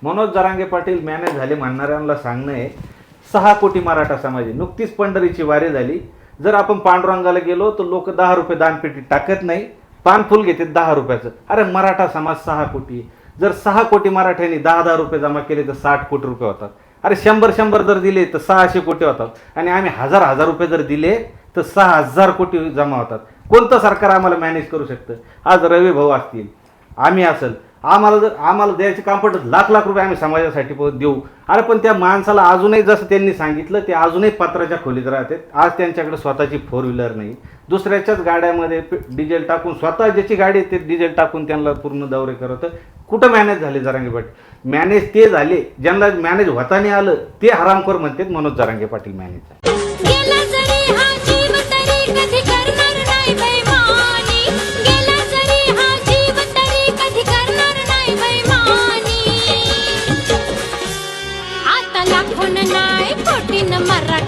Manoj Jarange Patil manage झाले म्हणणाऱ्यांना सांगणं आहे, 6 कोटी मराठा समाज आहे. नुकतीच पंढरीची वारी झाली. जर आपण पांडुरंगाला गेलो तर लोक 10 रुपये दानपेटीत टाकत नाही, पान फुल घेतात 10 रुपयाचं. अरे मराठा समाज 6 कोटी. जर 6 कोटी मराठ्यांनी 10 रुपये जमा केले तर 60 कोटी रुपये होतात. अरे 100 जर दिले तर 600 कोटी होतात. आणि आम्ही 1000 रुपये जर दिले तर 6000 कोटी जमा होतात. कोणतं सरकार आम्हाला मॅनेज करू शकतं? आज रवी भाऊ असतील, आम्ही असेल, आम्हाला द्यायचे काम पडत लाख रुपये आम्ही समाजासाठी देऊ. अरे पण त्या माणसाला अजूनही जसं त्यांनी सांगितलं ते अजूनही पत्राच्या खोलीत राहतात. आज त्यांच्याकडे स्वतःची 4 व्हीलर नाही, दुसऱ्याच्याच गाड्यामध्ये डिझेल टाकून, स्वतः ज्याची गाडी ते डिझेल टाकून त्यांना पूर्ण दौरे करत. कुठं मॅनेज झाले जरांगे पाटील? मॅनेज ते झाले ज्यांना मॅनेज होता नाही आलं ते हरामखोर म्हणतात मनोज जरांगे पाटील मॅनेज. मराठा